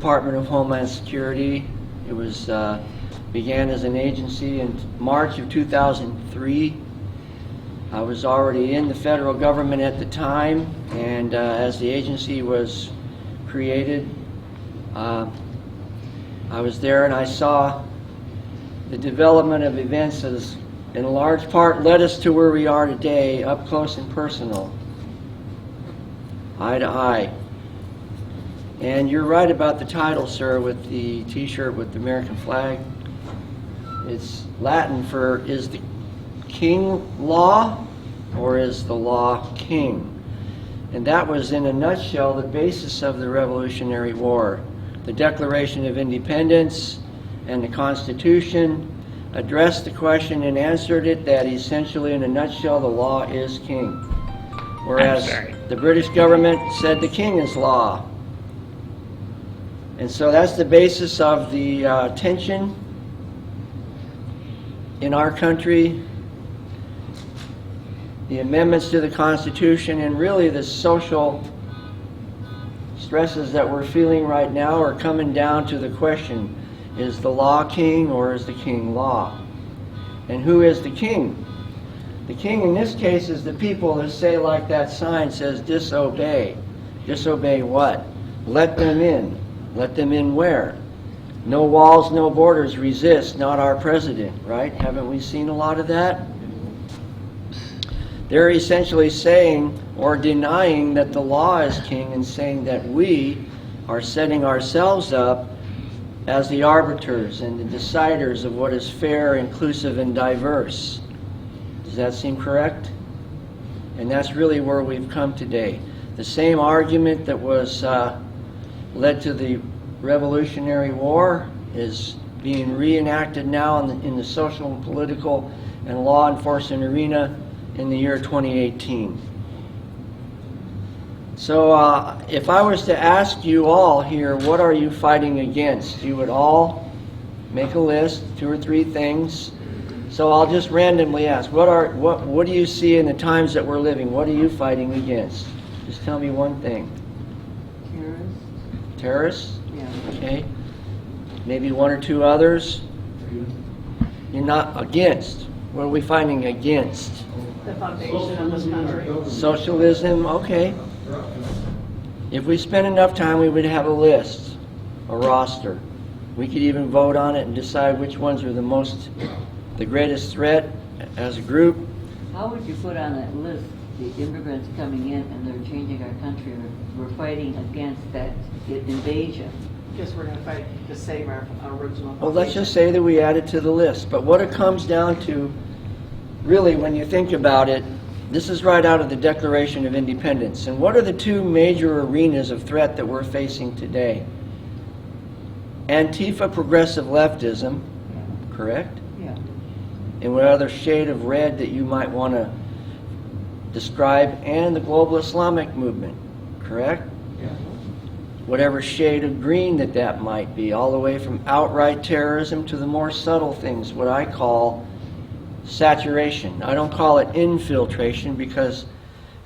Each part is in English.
Department of Homeland Security. It was began as an agency in March of 2003. I was already in the federal government at the time, and as the agency was created, I was there and I saw the development of events as in large part led us to where we are today, up close and personal, eye to eye. And you're right about the title, sir, with the t-shirt with the American flag. It's Latin for, is the king law or is the law king? And that was, in a nutshell, the basis of the Revolutionary War. The Declaration of Independence and the Constitution addressed the question and answered it that essentially, in a nutshell, the law is king. Whereas the British government said the king is law. And so that's the basis of the tension in our country, the amendments to the Constitution, and really the social stresses that we're feeling right now are coming down to the question, is the law king or is the king law? And who is the king? The king in this case is the people that say, like that sign says, disobey. Disobey what? Let them in. Let them in where? No walls, no borders, resist, not our president, right? Haven't we seen a lot of that? They're essentially saying or denying that the law is king and saying that we are setting ourselves up as the arbiters and the deciders of what is fair, inclusive, and diverse. Does that seem correct? And that's really where we've come today. The same argument that was led to the Revolutionary War is being reenacted now in the social and political and law enforcement arena in the year 2018. So if I was to ask you all here, what are you fighting against? You would all make a list, 2 or 3 things. So I'll just randomly ask, what do you see in the times that we're living? What are you fighting against? Just tell me one thing. Terrorists. Terrorists? Yeah. Okay. Maybe 1 or 2 others. You're not against. What are we fighting against? The foundation of this country. Socialism, okay. If we spent enough time, we would have a list, a roster. We could even vote on it and decide which ones are the greatest threat as a group. How would you put on that list the immigrants coming in and they're changing our country? We're fighting against that invasion. Because we're going to fight to save our original. Well, let's just say that we add it to the list. But what it comes down to, really, when you think about it, this is right out of the Declaration of Independence. And what are the 2 major arenas of threat that we're facing today? Antifa progressive leftism, correct? Yeah. And what other shade of red that you might want to describe, and the global Islamic movement, correct? Yeah. Whatever shade of green that might be, all the way from outright terrorism to the more subtle things, what I call saturation. I don't call it infiltration because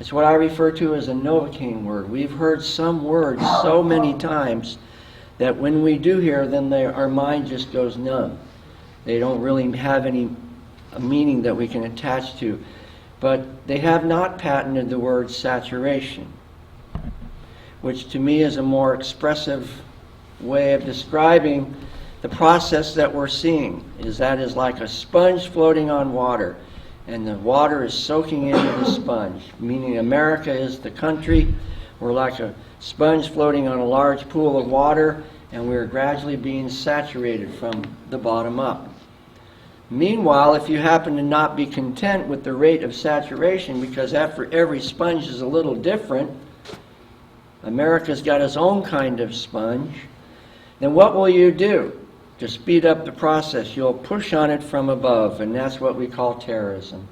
it's what I refer to as a Novocaine word. We've heard some words so many times that when we do hear them, our mind just goes numb. They don't really have any meaning that we can attach to. But they have not patented the word saturation, which to me is a more expressive way of describing the process that we're seeing. That is like a sponge floating on water, and the water is soaking into the sponge, meaning America is the country. We're like a sponge floating on a large pool of water, and we're gradually being saturated from the bottom up. Meanwhile, if you happen to not be content with the rate of saturation, because after every sponge is a little different, America's got its own kind of sponge, then what will you do to speed up the process? You'll push on it from above, and that's what we call terrorism,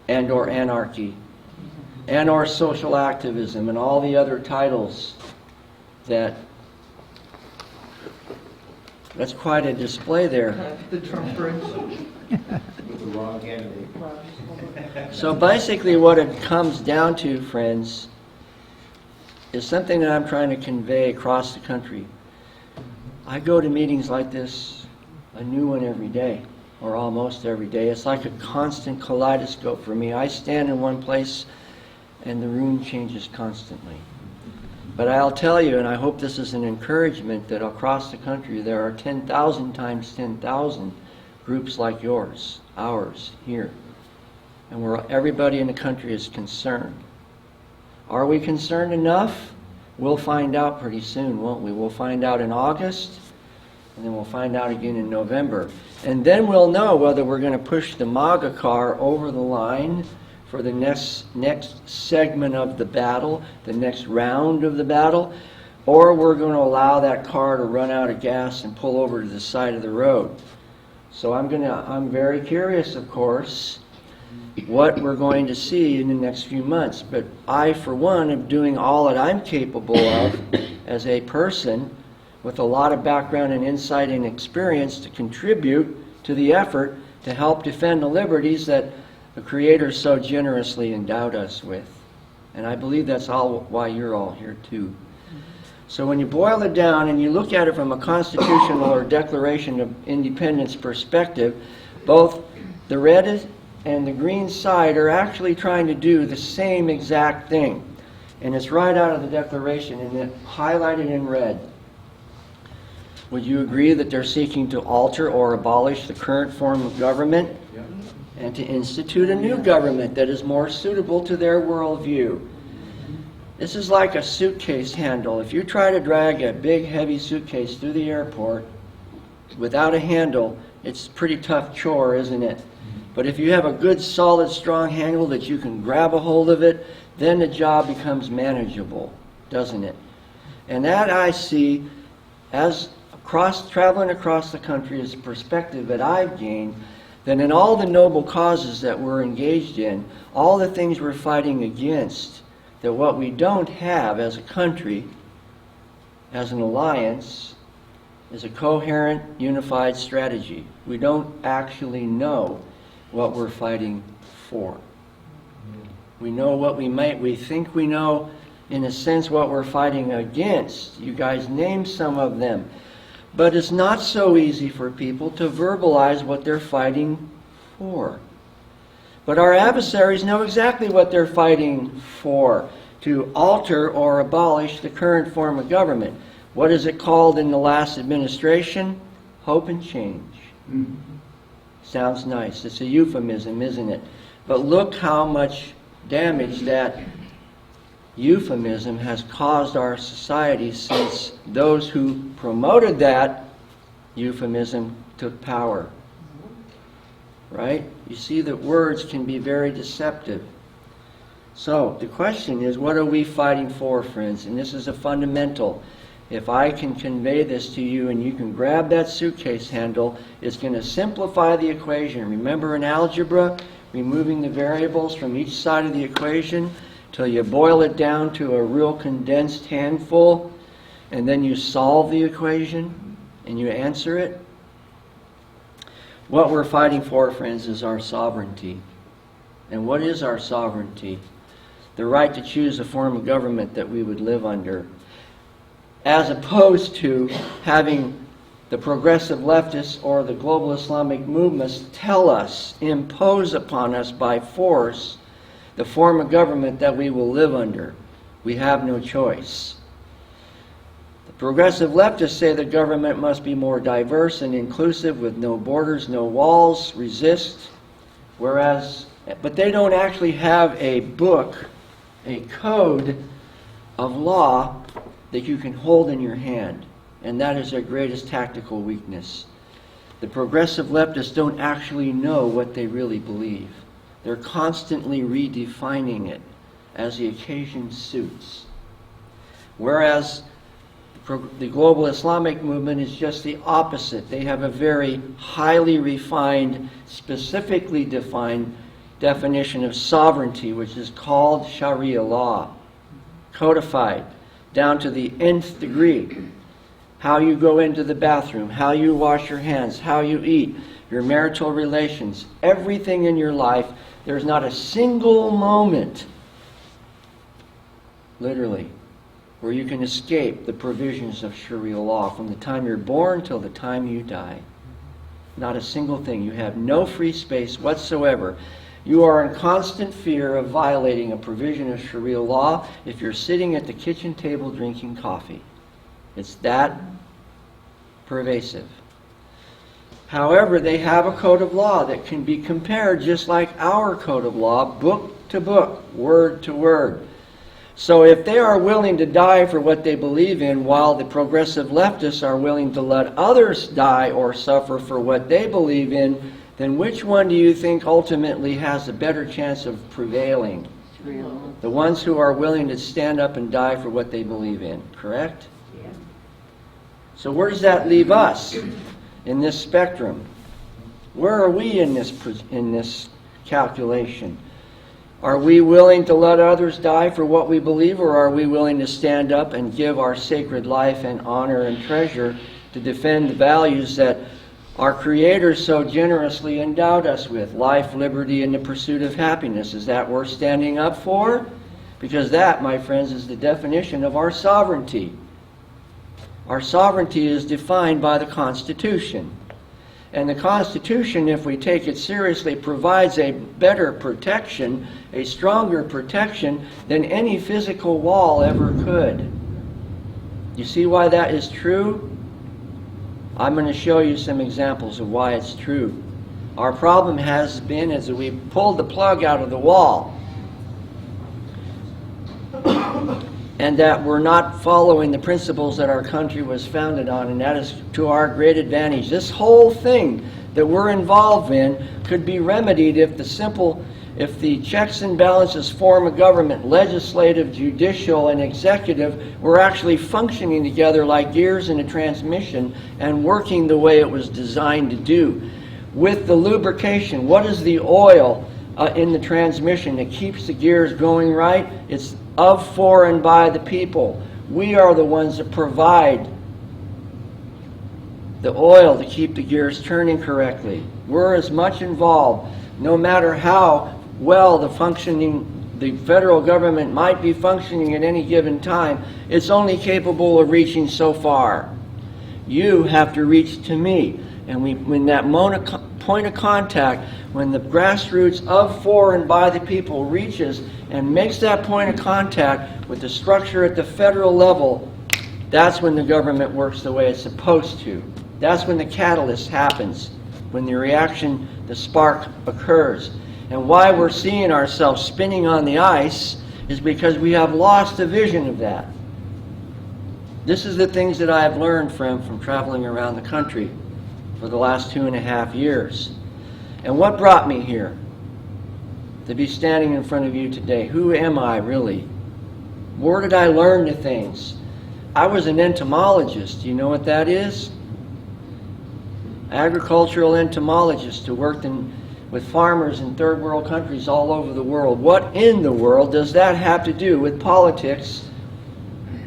and or anarchy, and or social activism, and all the other titles that... That's quite a display there. The Trump bridge. With the wrong candidate. So basically what it comes down to, friends, is something that I'm trying to convey across the country. I go to meetings like this, a new one every day, or almost every day. It's like a constant kaleidoscope for me. I stand in one place and the room changes constantly. But I'll tell you, and I hope this is an encouragement, that across the country there are 10,000 times 10,000 groups like yours, ours, here. And where everybody in the country is concerned. Are we concerned enough? We'll find out pretty soon, won't we? We'll find out in August, and then we'll find out again in November. And then we'll know whether we're going to push the MAGA car over the line for the next segment of the battle, the next round of the battle, or we're going to allow that car to run out of gas and pull over to the side of the road. So I'm very curious, of course, what we're going to see in the next few months. But I, for one, am doing all that I'm capable of as a person with a lot of background and insight and experience to contribute to the effort to help defend the liberties that the Creator so generously endowed us with. And I believe that's all why you're all here too. So when you boil it down and you look at it from a constitutional or Declaration of Independence perspective, both the red and the green side are actually trying to do the same exact thing. And it's right out of the Declaration and it's highlighted in red. Would you agree that they're seeking to alter or abolish the current form of government and to institute a new government that is more suitable to their worldview? This is like a suitcase handle. If you try to drag a big, heavy suitcase through the airport without a handle, it's a pretty tough chore, isn't it? But if you have a good, solid, strong handle that you can grab a hold of it, then the job becomes manageable, doesn't it? And that I see as traveling across the country as a perspective that I've gained, that in all the noble causes that we're engaged in, all the things we're fighting against, that what we don't have as a country, as an alliance, is a coherent, unified strategy. We don't actually know what we're fighting for. We know what we think we know, in a sense, what we're fighting against. You guys named some of them. But it's not so easy for people to verbalize what they're fighting for. But our adversaries know exactly what they're fighting for: to alter or abolish the current form of government. What is it called in the last administration? Hope and change. Sounds nice. It's a euphemism, isn't it? But look how much damage that euphemism has caused our society since those who promoted that euphemism took power. Right? You see that words can be very deceptive. So the question is, what are we fighting for, friends? And this is a fundamental. If I can convey this to you and you can grab that suitcase handle, it's going to simplify the equation. Remember in algebra, removing the variables from each side of the equation till you boil it down to a real condensed handful, and then you solve the equation and you answer it? What we're fighting for, friends, is our sovereignty. And what is our sovereignty? The right to choose a form of government that we would live under, as opposed to having the progressive leftists or the global Islamic movements tell us, impose upon us by force, the form of government that we will live under. We have no choice. The progressive leftists say the government must be more diverse and inclusive with no borders, no walls, resist, but they don't actually have a book, a code of law that you can hold in your hand. And that is their greatest tactical weakness. The progressive leftists don't actually know what they really believe. They're constantly redefining it as the occasion suits. Whereas the global Islamic movement is just the opposite. They have a very highly refined, specifically defined definition of sovereignty, which is called Sharia law, codified down to the nth degree. How you go into the bathroom, how you wash your hands, how you eat, your marital relations, everything in your life. There's not a single moment, literally, where you can escape the provisions of Sharia law from the time you're born till the time you die. Not a single thing. You have no free space whatsoever. You are in constant fear of violating a provision of Sharia law if you're sitting at the kitchen table drinking coffee. It's that pervasive. However, they have a code of law that can be compared just like our code of law, book to book, word to word. So if they are willing to die for what they believe in, while the progressive leftists are willing to let others die or suffer for what they believe in, then which one do you think ultimately has a better chance of prevailing? The ones who are willing to stand up and die for what they believe in, correct? Yeah. So where does that leave us in this spectrum? Where are we in this calculation? Are we willing to let others die for what we believe, or are we willing to stand up and give our sacred life and honor and treasure to defend the values that our Creator so generously endowed us with? Life, liberty, and the pursuit of happiness. Is that worth standing up for? Because that, my friends, is the definition of our sovereignty. Our sovereignty is defined by the Constitution. And the Constitution, if we take it seriously, provides a better protection, a stronger protection than any physical wall ever could. You see why that is true? I'm going to show you some examples of why it's true. Our problem has been is that we pulled the plug out of the wall, and that we're not following the principles that our country was founded on, and that is to our great advantage. This whole thing that we're involved in could be remedied if the checks and balances form of government, legislative, judicial, and executive, were actually functioning together like gears in a transmission and working the way it was designed to do. With the lubrication, what is the oil in the transmission that keeps the gears going right? It's of, for, and by the people. We are the ones that provide the oil to keep the gears turning correctly. We're as much involved, no matter how well the federal government might be functioning at any given time. It's only capable of reaching so far. You have to reach to me. And when that point of contact, when the grassroots of, for, and by the people reaches and makes that point of contact with the structure at the federal level, that's when the government works the way it's supposed to. That's when the catalyst happens, when the reaction, the spark occurs. And why we're seeing ourselves spinning on the ice is because we have lost the vision of that. This is the things that I have learned from traveling around the country for the last 2.5 years. And what brought me here? To be standing in front of you today. Who am I really? Where did I learn the things? I was an entomologist. Do you know what that is? Agricultural entomologist who worked with farmers in third world countries all over the world. What in the world does that have to do with politics,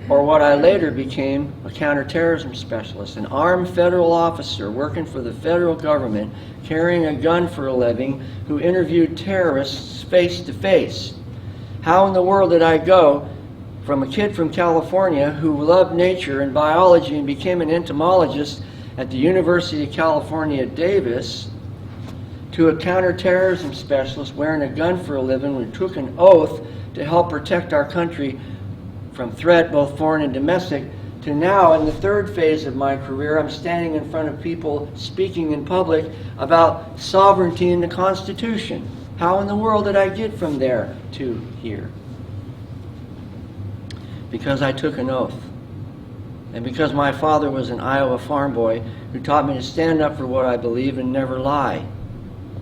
or what I later became, a counterterrorism specialist, an armed federal officer working for the federal government, carrying a gun for a living, who interviewed terrorists face to face? How in the world did I go from a kid from California who loved nature and biology and became an entomologist at the University of California at Davis to a counterterrorism specialist wearing a gun for a living who took an oath to help protect our country from threat, both foreign and domestic, to now, in the third phase of my career, I'm standing in front of people speaking in public about sovereignty in the Constitution. How in the world did I get from there to here? Because I took an oath. And because my father was an Iowa farm boy who taught me to stand up for what I believe and never lie.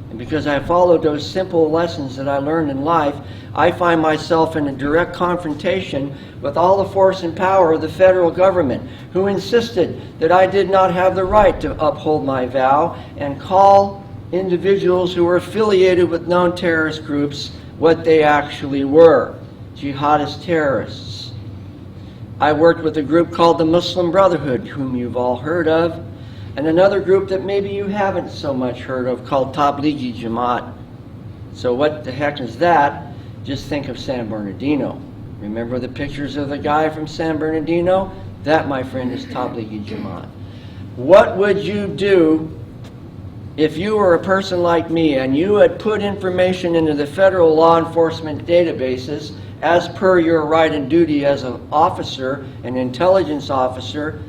And because I followed those simple lessons that I learned in life, I find myself in a direct confrontation with all the force and power of the federal government, who insisted that I did not have the right to uphold my vow and call individuals who were affiliated with known terrorist groups what they actually were: jihadist terrorists. I worked with a group called the Muslim Brotherhood, whom you've all heard of, and another group that maybe you haven't so much heard of called Tablighi Jamaat. So what the heck is that? Just think of San Bernardino. Remember the pictures of the guy from San Bernardino? That, my friend, is Tablighi Jamaat. What would you do if you were a person like me and you had put information into the federal law enforcement databases as per your right and duty as an officer, an intelligence officer,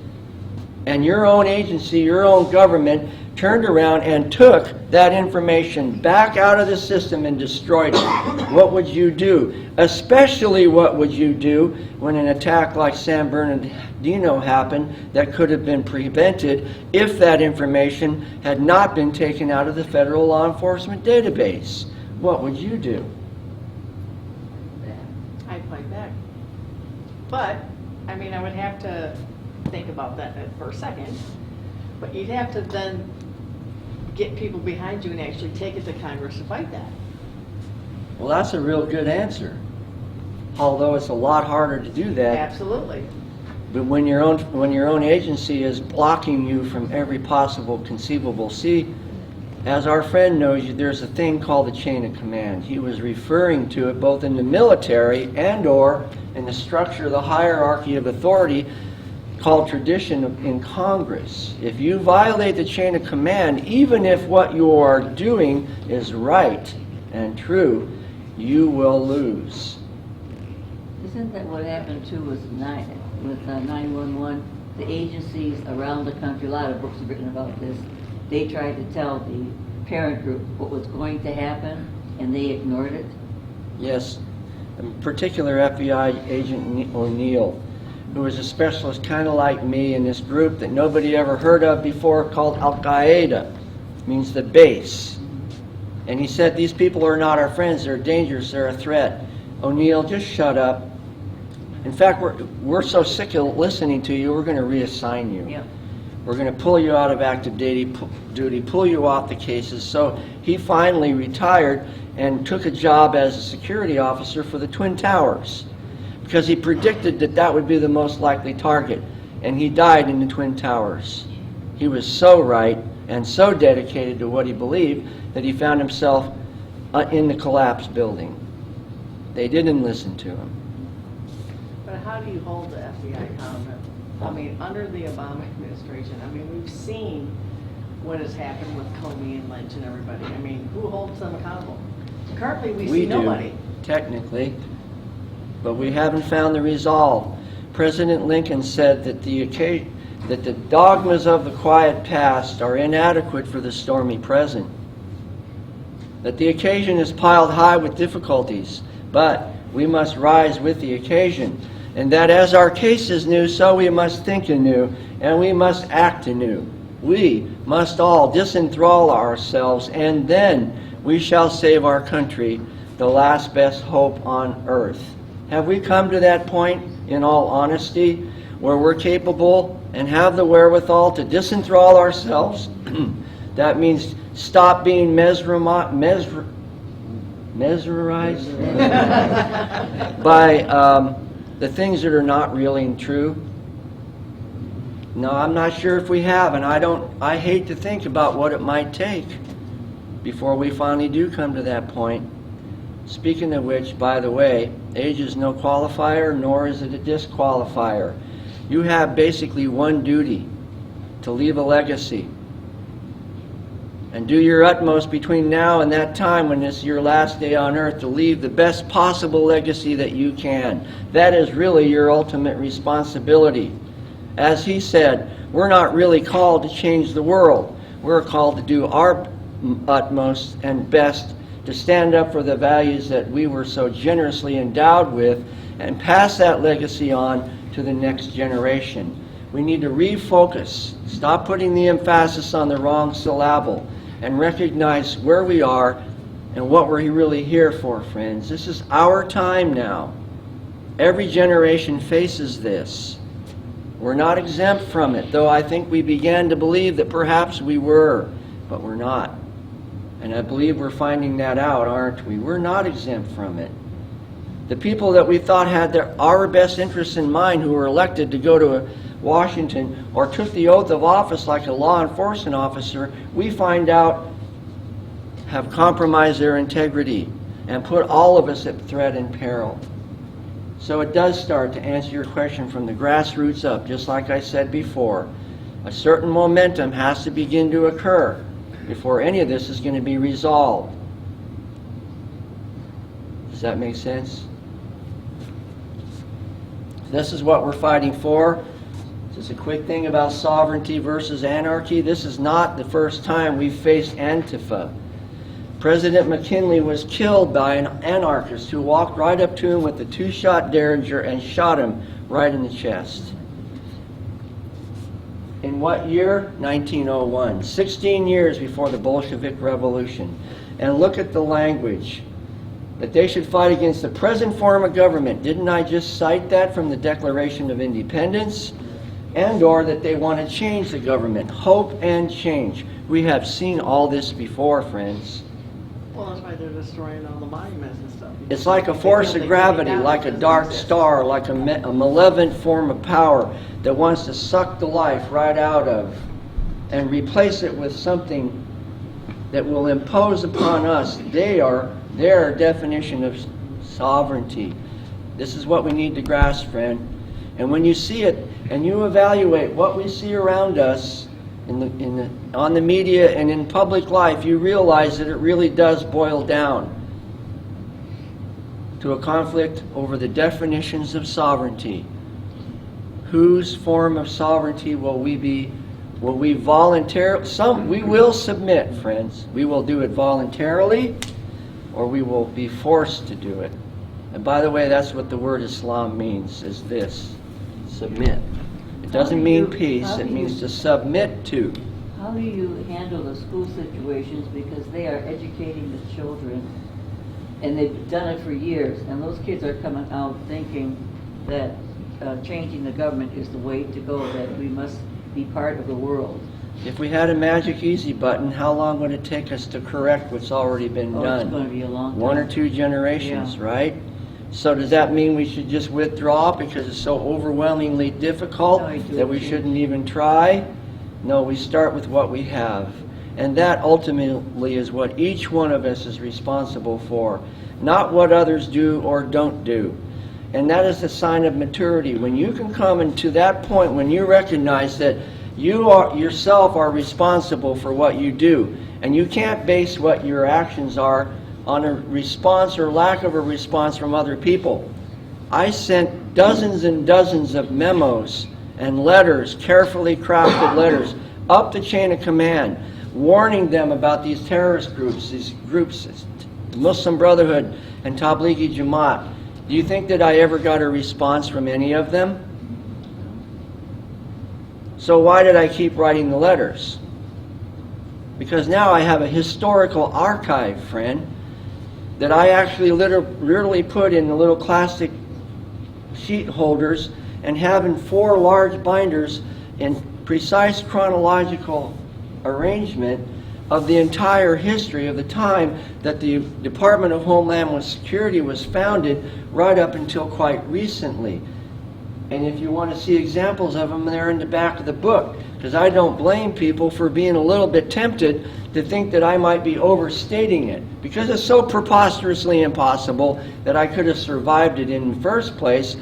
and your own agency, your own government turned around and took that information back out of the system and destroyed it? What would you do? Especially what would you do when an attack like San Bernardino happened that could have been prevented if that information had not been taken out of the federal law enforcement database? What would you do? I'd fight back. But, I mean, I would have to think about that for a second. But you'd have to then get people behind you and actually take it to Congress to fight that. Well, that's a real good answer. Although it's a lot harder to do that. Absolutely. But when your own agency is blocking you from every possible conceivable, see, as our friend knows, there's a thing called the chain of command. He was referring to it both in the military and or in the structure of the hierarchy of authority called tradition in Congress. If you violate the chain of command, even if what you are doing is right and true, you will lose. Isn't that what happened too with 911? The agencies around the country, a lot of books are written about this, they tried to tell the parent group what was going to happen, and they ignored it. Yes, in particular FBI agent O'Neill, who was a specialist kind of like me in this group that nobody ever heard of before called Al-Qaeda, means the base. And he said, these people are not our friends, they're dangerous, they're a threat. O'Neill, just shut up. In fact, we're so sick of listening to you, we're going to reassign you. Yep. We're going to pull you out of active duty, pull you off the cases. So he finally retired and took a job as a security officer for the Twin Towers, because he predicted that that would be the most likely target. And he died in the Twin Towers. He was so right and so dedicated to what he believed that he found himself in the collapsed building. They didn't listen to him. But how do you hold the FBI accountable? I mean, under the Obama administration, I mean, we've seen what has happened with Comey and Lynch and everybody. I mean, who holds them accountable? Currently, we see nobody. Do, technically, but we haven't found the resolve. President Lincoln said that the dogmas of the quiet past are inadequate for the stormy present. That the occasion is piled high with difficulties, but we must rise with the occasion. And that as our case is new, so we must think anew, and we must act anew. We must all disenthrall ourselves, and then we shall save our country, the last best hope on earth. Have we come to that point, in all honesty, where we're capable and have the wherewithal to disenthrall ourselves? That means stop being mesmerized by the things that are not really true. No, I'm not sure if we have, and I hate to think about what it might take before we finally do come to that point. Speaking of which, by the way, age is no qualifier, nor is it a disqualifier. You have basically one duty: to leave a legacy. And do your utmost between now and that time when it's your last day on earth to leave the best possible legacy that you can. That is really your ultimate responsibility. As he said, we're not really called to change the world. We're called to do our utmost and best to stand up for the values that we were so generously endowed with and pass that legacy on to the next generation. We need to refocus, stop putting the emphasis on the wrong syllable, and recognize where we are and what we're really here for, friends. This is our time now. Every generation faces this. We're not exempt from it, though I think we began to believe that perhaps we were, but we're not. And I believe we're finding that out, aren't we? We're not exempt from it. The people that we thought had our best interests in mind, who were elected to go to Washington or took the oath of office like a law enforcement officer, we find out have compromised their integrity and put all of us at threat and peril. So it does start, to answer your question, from the grassroots up, just like I said before. A certain momentum has to begin to occur before any of this is going to be resolved. Does that make sense? This is what we're fighting for. Just a quick thing about sovereignty versus anarchy. This is not the first time we've faced Antifa. President McKinley was killed by an anarchist who walked right up to him with a 2-shot Derringer and shot him right in the chest. In what year? 1901. 16 years before the Bolshevik Revolution. And look at the language. That they should fight against the present form of government. Didn't I just cite that from the Declaration of Independence? And or that they want to change the government. Hope and change. We have seen all this before, friends. Well, that's why they're destroying all the monuments and stuff. It's like a force of gravity, like a dark star, like a malevolent form of power that wants to suck the life right out of and replace it with something that will impose upon us their definition of sovereignty. This is what we need to grasp, friend. And when you see it and you evaluate what we see around us on the media and in public life, you realize that it really does boil down to a conflict over the definitions of sovereignty. Whose form of sovereignty will we be? Will we voluntarily? We will submit, friends. We will do it voluntarily, or we will be forced to do it. And by the way, that's what the word Islam means, is this: submit. It doesn't mean peace, it means to submit to. How do you handle the school situations, because they are educating the children and they've done it for years, and those kids are coming out thinking that changing the government is the way to go, that we must be part of the world. If we had a magic easy button, how long would it take us to correct what's already been done? It's going to be a long time. 1 or 2 generations, Yeah. right? So does that mean we should just withdraw because it's so overwhelmingly difficult No, I do. that we shouldn't even try? No, we start with what we have. And that ultimately is what each one of us is responsible for, not what others do or don't do. And that is the sign of maturity. When you can come into that point when you recognize that you yourself are responsible for what you do, and you can't base what your actions are on a response or lack of a response from other people. I sent dozens and dozens of memos and letters, carefully crafted letters, up the chain of command, warning them about these terrorist groups, the Muslim Brotherhood and Tablighi Jamaat. Do you think that I ever got a response from any of them? So why did I keep writing the letters? Because now I have a historical archive, friend, that I actually literally put in the little plastic sheet holders and have in 4 large binders in precise chronological arrangement of the entire history of the time that the Department of Homeland Security was founded right up until quite recently. And if you want to see examples of them, they're in the back of the book, because I don't blame people for being a little bit tempted to think that I might be overstating it, because it's so preposterously impossible that I could have survived it in the first place,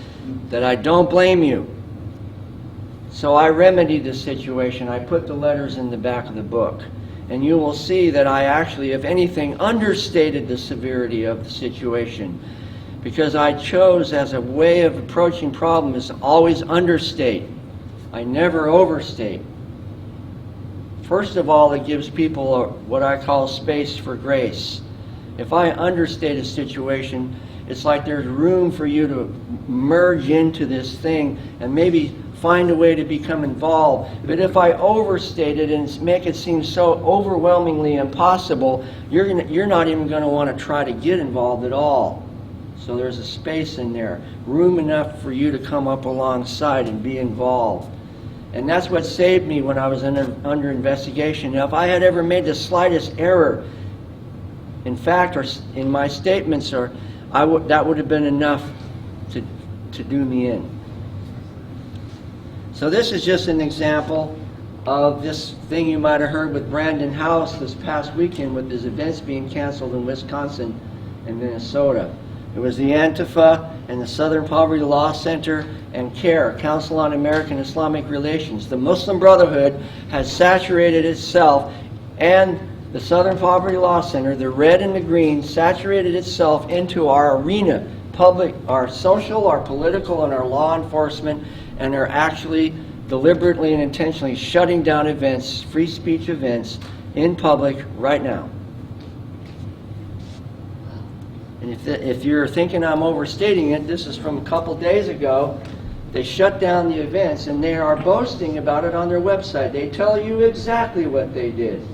that I don't blame you. So I remedied the situation. I put the letters in the back of the book. And you will see that I actually, if anything, understated the severity of the situation. Because I chose, as a way of approaching problems, is always understate. I never overstate. First of all, it gives people what I call space for grace. If I understate a situation, it's like there's room for you to merge into this thing and maybe find a way to become involved. But if I overstate it and make it seem so overwhelmingly impossible, you're not even going to want to try to get involved at all. So there's a space in there, room enough for you to come up alongside and be involved. And that's what saved me when I was under investigation. Now, if I had ever made the slightest error, in fact, or in my statements, that would have been enough to do me in. So this is just an example of this thing you might have heard with Brandon House this past weekend with his events being canceled in Wisconsin and Minnesota. It was the Antifa and the Southern Poverty Law Center and CARE, Council on American Islamic Relations. The Muslim Brotherhood has saturated itself, and the Southern Poverty Law Center, the red and the green, saturated itself into our arena, public, our social, our political, and our law enforcement, and are actually deliberately and intentionally shutting down events, free speech events, in public right now. And if you're thinking I'm overstating it, this is from a couple days ago. They shut down the events, and they are boasting about it on their website. They tell you exactly what they did.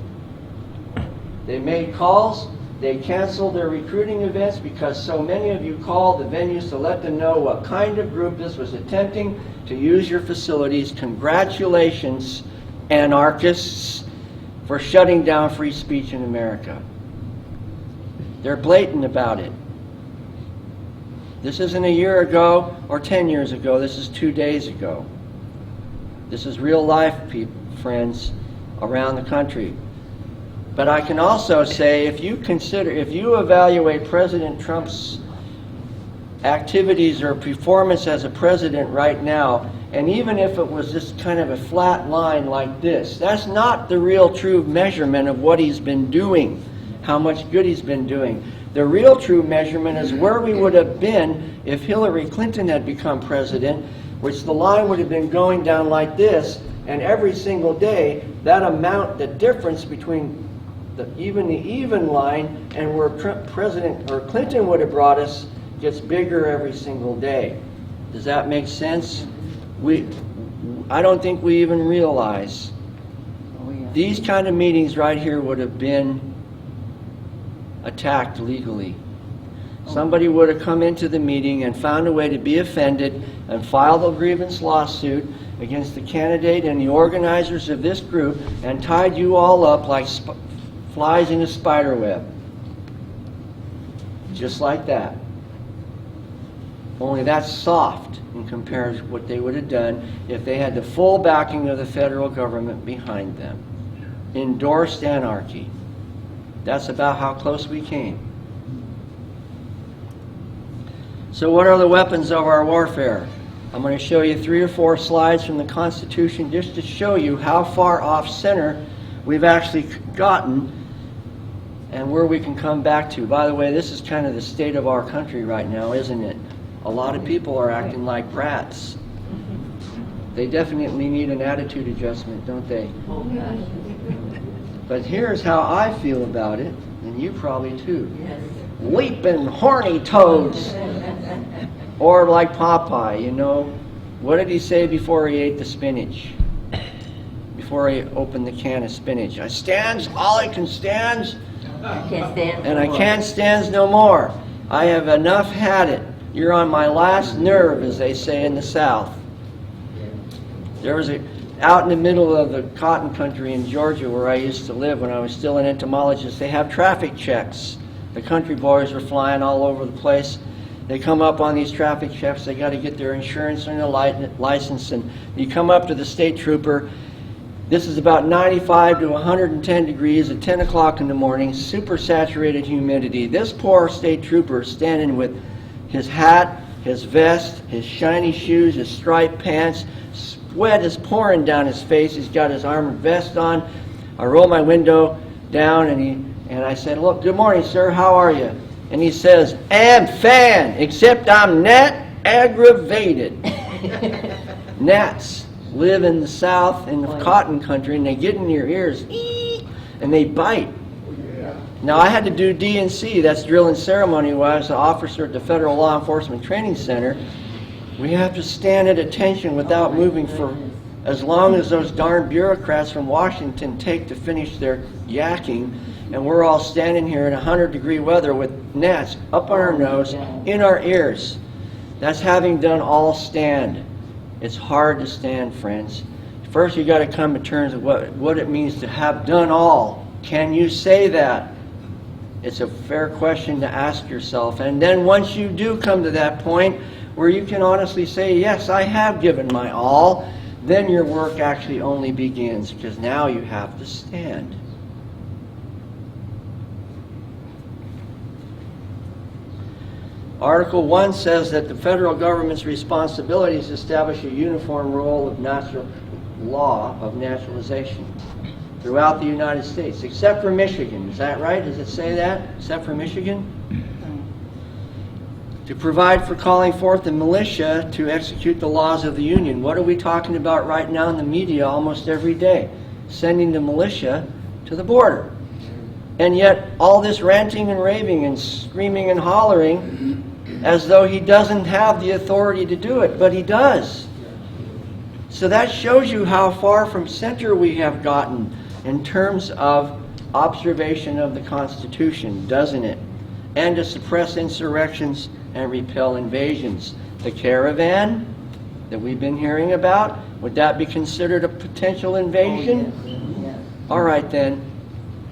They made calls. They canceled their recruiting events because so many of you called the venues to let them know what kind of group this was attempting to use your facilities. Congratulations, anarchists, for shutting down free speech in America. They're blatant about it. This isn't a year ago or 10 years ago. This is 2 days ago. This is real life, friends, around the country. But I can also say, if you evaluate President Trump's activities or performance as a president right now, and even if it was just kind of a flat line like this, that's not the real true measurement of what he's been doing, how much good he's been doing. The real true measurement is where we would have been if Hillary Clinton had become president, which the line would have been going down like this, and every single day, that amount, the difference between the even line and where President or Clinton would have brought us gets bigger every single day. Does that make sense? I don't think we even realize. These kind of meetings right here would have been attacked legally. Somebody would have come into the meeting and found a way to be offended and filed a grievance lawsuit against the candidate and the organizers of this group and tied you all up like flies in a spider web. Just like that. Only that's soft in comparison to what they would have done if they had the full backing of the federal government behind them. Endorsed anarchy. That's about how close we came. So what are the weapons of our warfare? I'm going to show you 3 or 4 slides from the Constitution just to show you how far off center we've actually gotten and where we can come back to. By the way, this is kind of the state of our country right now, isn't it? A lot of people are acting like brats. They definitely need an attitude adjustment, don't they? Oh, gosh. But here's how I feel about it, and you probably too. Yes. Leaping horny toads. Or like Popeye, you know. What did he say before he ate the spinach? Before he opened the can of spinach. I stands all I can stands. I can't stand And no I more. can't stands no more. I have enough had it. You're on my last nerve, as they say in the South. There was out in the middle of the cotton country in Georgia where I used to live when I was still an entomologist, they have traffic checks. The country boys were flying all over the place. They come up on these traffic checks, they got to get their insurance and their license, and you come up to the state trooper. This is about 95 to 110 degrees at 10 o'clock in the morning, super saturated humidity. This poor state trooper is standing with his hat, his vest, his shiny shoes, his striped pants. Sweat is pouring down his face. He's got his armored vest on. I roll my window down and I said, "Look, good morning, sir. How are you?" And he says, "I'm fine, except I'm not aggravated." Gnats live in the South, in the cotton country, and they get in your ears, and they bite. Now, I had to do D&C, that's drill and ceremony, while I was an officer at the Federal Law Enforcement Training Center. We have to stand at attention without moving for as long as those darn bureaucrats from Washington take to finish their yakking, and we're all standing here in 100-degree weather with gnats up on our nose, in our ears. That's having done all stand. It's hard to stand, friends. First, you got to come to terms with what it means to have done all. Can you say that? It's a fair question to ask yourself. And then once you do come to that point where you can honestly say, yes, I have given my all, then your work actually only begins, because now you have to stand. Article 1 says that the federal government's responsibility is to establish a uniform role of law of naturalization throughout the United States, except for Michigan. Is that right? Does it say that? Except for Michigan? To provide for calling forth the militia to execute the laws of the Union. What are we talking about right now in the media almost every day? Sending the militia to the border. And yet, all this ranting and raving and screaming and hollering as though he doesn't have the authority to do it, but he does. So that shows you how far from center we have gotten in terms of observation of the Constitution, doesn't it? And to suppress insurrections and repel invasions. The caravan that we've been hearing about, would that be considered a potential invasion? Oh, yes, yes. All right then.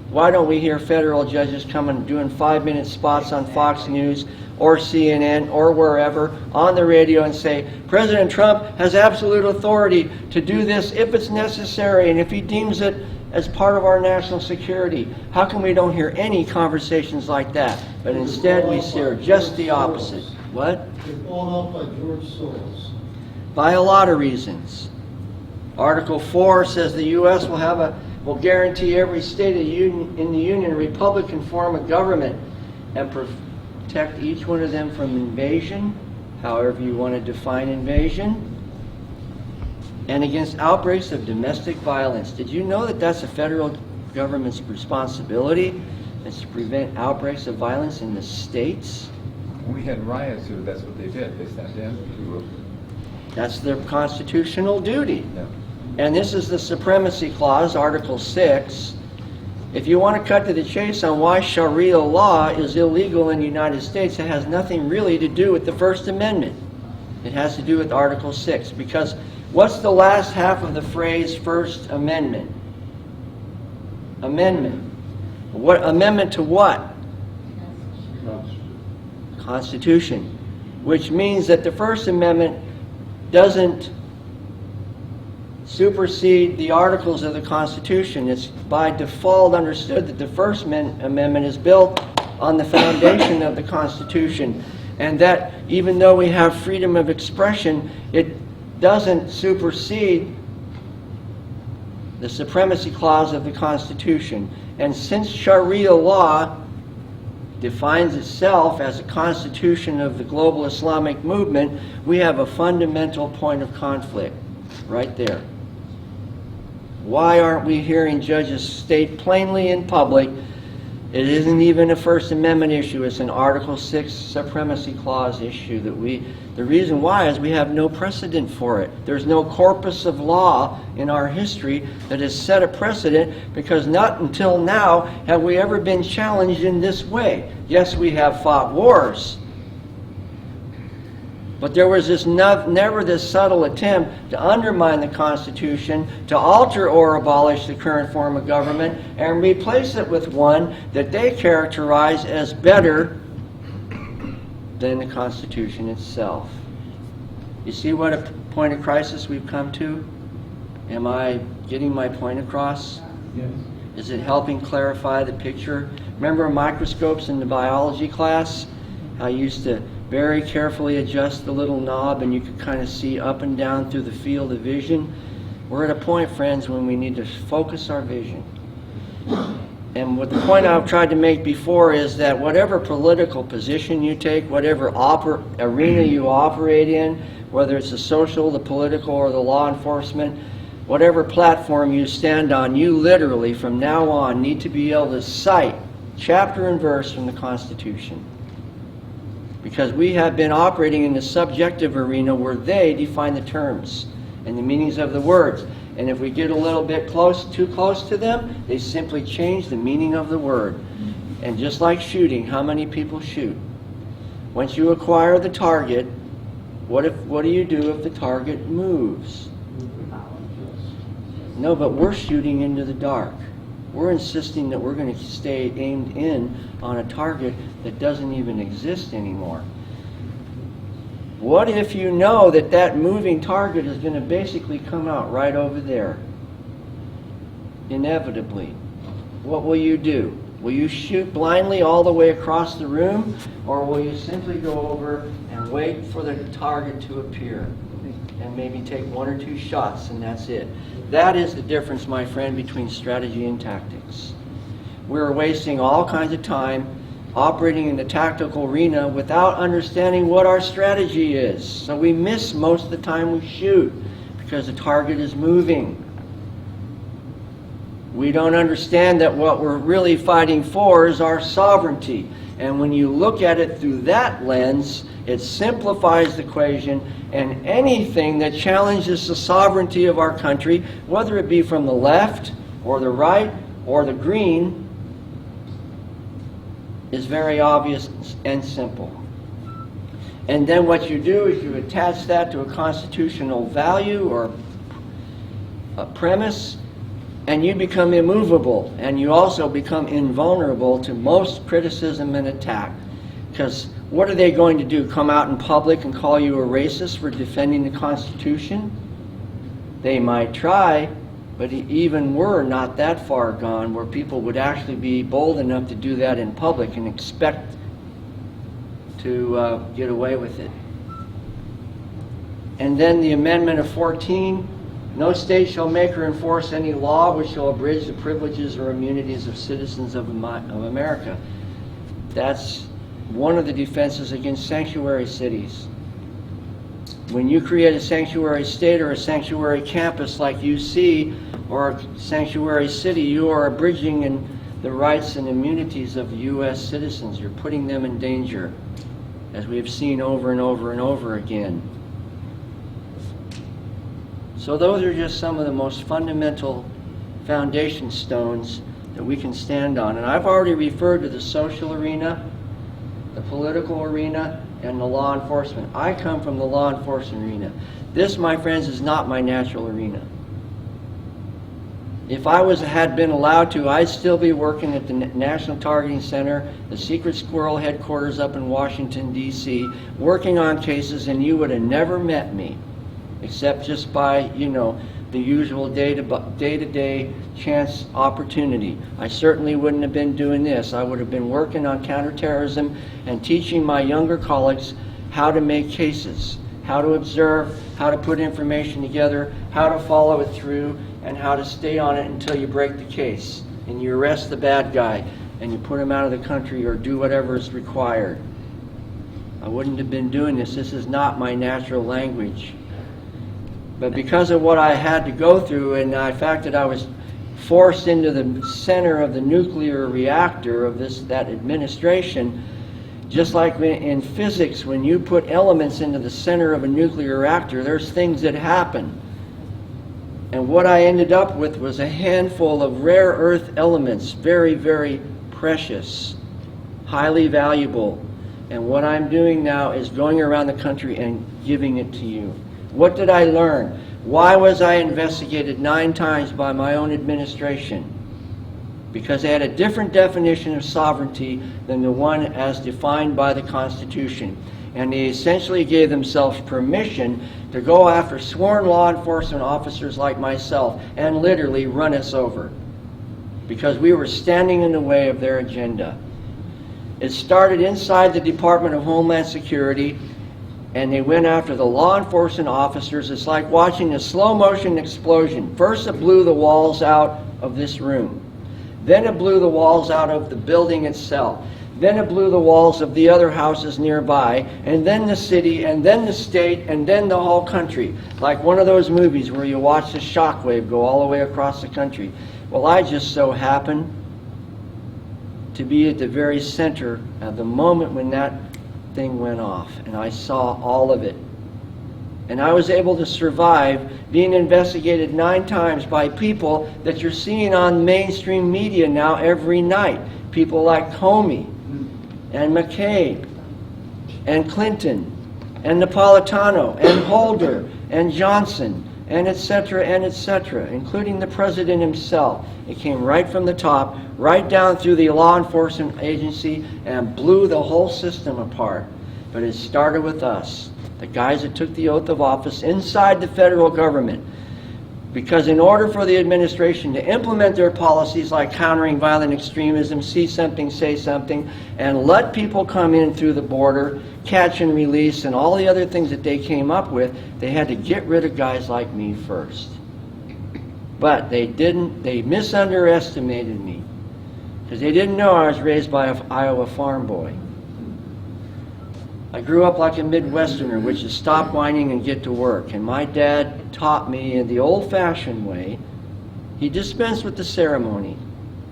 Why don't we hear federal judges coming doing 5-minute spots on Fox News or CNN or wherever on the radio and say, President Trump has absolute authority to do this if it's necessary and if he deems it as part of our national security. How come we don't hear any conversations like that? But instead we hear just the opposite. What? They're bought out by George Soros. By a lot of reasons. Article 4 says the U.S. will guarantee every state in the Union a Republican form of government and protect each one of them from invasion, however you want to define invasion, and against outbreaks of domestic violence. Did you know that that's the federal government's responsibility, is to prevent outbreaks of violence in the states? When we had riots here, that's what they did. They sent in to... That's their constitutional duty. Yeah. And this is the Supremacy Clause, Article 6. If you want to cut to the chase on why Sharia law is illegal in the United States, it has nothing really to do with the First Amendment. It has to do with Article 6. Because what's the last half of the phrase First Amendment? Amendment. What amendment to what? Constitution. Which means that the First Amendment doesn't supersede the articles of the Constitution. It's by default understood that the First Amendment is built on the foundation of the Constitution, and that even though we have freedom of expression, it doesn't supersede the Supremacy Clause of the Constitution. And since Sharia law defines itself as a constitution of the global Islamic movement, we have a fundamental point of conflict right there. Why aren't we hearing judges state plainly in public it isn't even a First Amendment issue, it's an Article 6 Supremacy Clause issue the reason why is we have no precedent for it. There's no corpus of law in our history that has set a precedent, because not until now have we ever been challenged in this way. Yes, we have fought wars, but there was never this subtle attempt to undermine the Constitution, to alter or abolish the current form of government, and replace it with one that they characterize as better than the Constitution itself. You see what a point of crisis we've come to? Am I getting my point across? Yes. Is it helping clarify the picture? Remember microscopes in the biology class? I used to very carefully adjust the little knob and you could kind of see up and down through the field of vision. We're at a point, friends, when we need to focus our vision. And what the point I've tried to make before is that whatever political position you take, whatever arena you operate in, whether it's the social, the political, or the law enforcement, whatever platform you stand on, you literally, from now on, need to be able to cite chapter and verse from the Constitution. Because we have been operating in the subjective arena where they define the terms and the meanings of the words. And if we get a little bit too close to them, they simply change the meaning of the word. And just like shooting, how many people shoot? Once you acquire the target, what do you do if the target moves? No, but we're shooting into the dark. We're insisting that we're going to stay aimed in on a target that doesn't even exist anymore. What if you know that that moving target is going to basically come out right over there? Inevitably. What will you do? Will you shoot blindly all the way across the room, or will you simply go over and wait for the target to appear and maybe take 1 or 2 shots and that's it? That is the difference, my friend, between strategy and tactics. We're wasting all kinds of time operating in the tactical arena without understanding what our strategy is. So we miss most of the time we shoot because the target is moving. We don't understand that what we're really fighting for is our sovereignty. And when you look at it through that lens, it simplifies the equation, and anything that challenges the sovereignty of our country, whether it be from the left or the right or the green, is very obvious and simple. And then what you do is you attach that to a constitutional value or a premise, and you become immovable, and you also become invulnerable to most criticism and attack. Because what are they going to do? Come out in public and call you a racist for defending the Constitution? They might try, but even we're not that far gone where people would actually be bold enough to do that in public and expect to get away with it. And then the Amendment of 14, no state shall make or enforce any law which shall abridge the privileges or immunities of citizens of America. That's one of the defenses against sanctuary cities. When you create a sanctuary state or a sanctuary campus like UC or a sanctuary city, you are abridging the rights and immunities of U.S. citizens. You're putting them in danger, as we have seen over and over and over again. So those are just some of the most fundamental foundation stones that we can stand on. And I've already referred to the social arena, the political arena, and the law enforcement. I come from the law enforcement arena. This, my friends, is not my natural arena. If I had been allowed to, I'd still be working at the National Targeting Center, the Secret Squirrel headquarters up in Washington, D.C., working on cases, and you would have never met me, except just by, the usual day-to-day chance opportunity. I certainly wouldn't have been doing this. I would have been working on counterterrorism and teaching my younger colleagues how to make cases, how to observe, how to put information together, how to follow it through, and how to stay on it until you break the case and you arrest the bad guy and you put him out of the country or do whatever is required. I wouldn't have been doing this. This is not my natural language. But because of what I had to go through, and the fact that I was forced into the center of the nuclear reactor of that administration, just like in physics, when you put elements into the center of a nuclear reactor, there's things that happen. And what I ended up with was a handful of rare earth elements, very, very precious, highly valuable. And what I'm doing now is going around the country and giving it to you. What did I learn? Why was I investigated 9 times by my own administration? Because they had a different definition of sovereignty than the one as defined by the Constitution. And they essentially gave themselves permission to go after sworn law enforcement officers like myself and literally run us over, because we were standing in the way of their agenda. It started inside the Department of Homeland Security, and they went after the law enforcement officers. It's like watching a slow motion explosion. First it blew the walls out of this room. Then it blew the walls out of the building itself. Then it blew the walls of the other houses nearby, and then the city, and then the state, and then the whole country. Like one of those movies where you watch the shockwave go all the way across the country. Well, I just so happened to be at the very center of the moment when that thing went off, and I saw all of it. And I was able to survive being investigated 9 times by people that you're seeing on mainstream media now every night. People like Comey and McCabe and Clinton and Napolitano and Holder and Johnson and etc., including the president himself. It came right from the top, right down through the law enforcement agency, and blew the whole system apart. But it started with us, the guys that took the oath of office inside the federal government. Because in order for the administration to implement their policies like countering violent extremism, see something, say something, and let people come in through the border, catch and release, and all the other things that they came up with, they had to get rid of guys like me first. But they didn't, they misunderestimated me. Because they didn't know I was raised by an Iowa farm boy. I grew up like a Midwesterner, which is stop whining and get to work. And my dad taught me in the old-fashioned way. He dispensed with the ceremony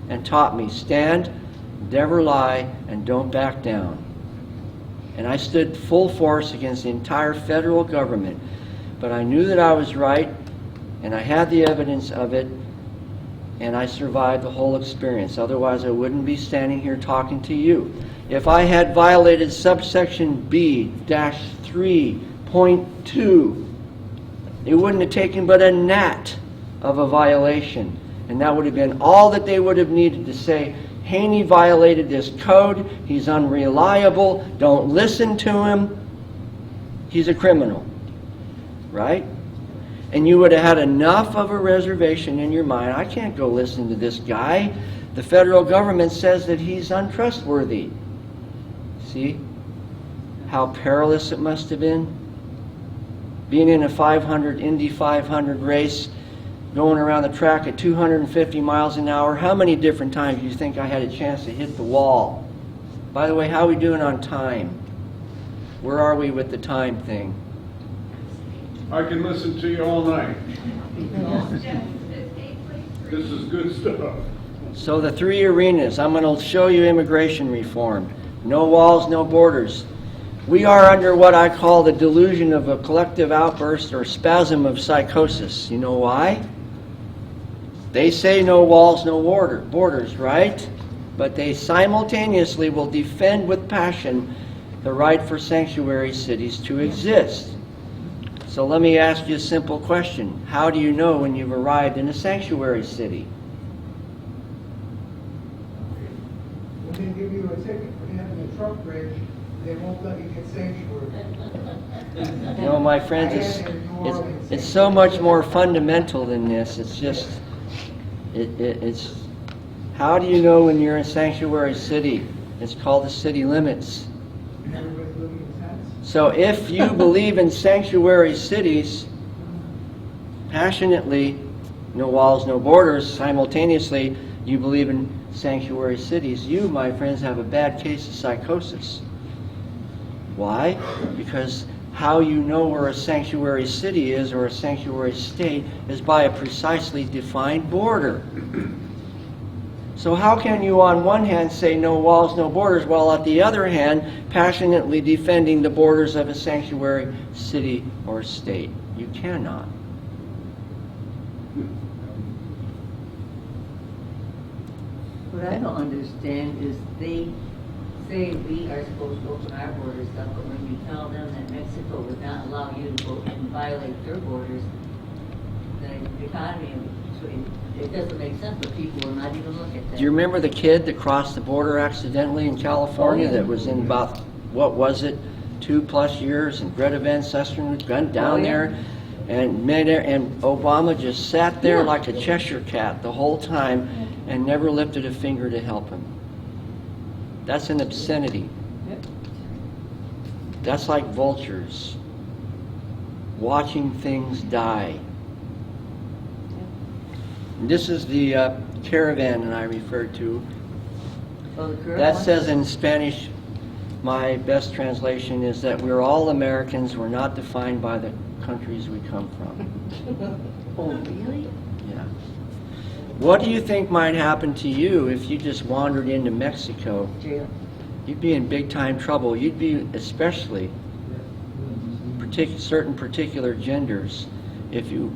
and taught me, stand, never lie, and don't back down. And I stood full force against the entire federal government. But I knew that I was right, and I had the evidence of it, and I survived the whole experience. Otherwise, I wouldn't be standing here talking to you. If I had violated subsection B-3.2, it wouldn't have taken but a gnat of a violation. And that would have been all that they would have needed to say, Haney violated this code, he's unreliable, don't listen to him, he's a criminal. Right? And you would have had enough of a reservation in your mind, I can't go listen to this guy. The federal government says that he's untrustworthy. See how perilous it must have been? Being in a 500, Indy 500 race, going around the track at 250 miles an hour. How many different times do you think I had a chance to hit the wall? By the way, how are we doing on time? Where are we with the time thing? I can listen to you all night. This is good stuff. So the three arenas, I'm going to show you immigration reform. No walls, no borders. We are under what I call the delusion of a collective outburst or spasm of psychosis. You know why? They say no walls, no borders, right? But they simultaneously will defend with passion the right for sanctuary cities to exist. So let me ask you a simple question. How do you know when you've arrived in a sanctuary city? When they give you a ticket for having a truck bridge, they won't let you get sanctuary. You know, my friends, it's so much more fundamental than this. It's just, it's, how do you know when you're in a sanctuary city? It's called the city limits. And everybody's living in tents. So if you believe in sanctuary cities, passionately, no walls, no borders, simultaneously, you believe in sanctuary cities, you, my friends, have a bad case of psychosis. Why? Because how you know where a sanctuary city is or a sanctuary state is by a precisely defined border. So how can you on one hand say no walls, no borders, while at the other hand passionately defending the borders of a sanctuary city or state? You cannot. What I don't understand is they say we are supposed to open our borders up, but when you tell them that Mexico would not allow you to go and violate their borders, the economy, it doesn't make sense, but people will not even look at that. Do you remember the kid that crossed the border accidentally in California that was in about, what was it, 2+ years, and Greta Van Susteren went down there and Obama just sat there like a Cheshire cat the whole time and never lifted a finger to help him. That's an obscenity. That's like vultures watching things die. And this is the caravan that I referred to. Oh, the current That one? says in Spanish, my best translation is that we're all Americans, we're not defined by the countries we come from. Oh, really? Yeah. What do you think might happen to you if you just wandered into Mexico? Jail. You'd be in big time trouble. You'd be especially certain particular genders if you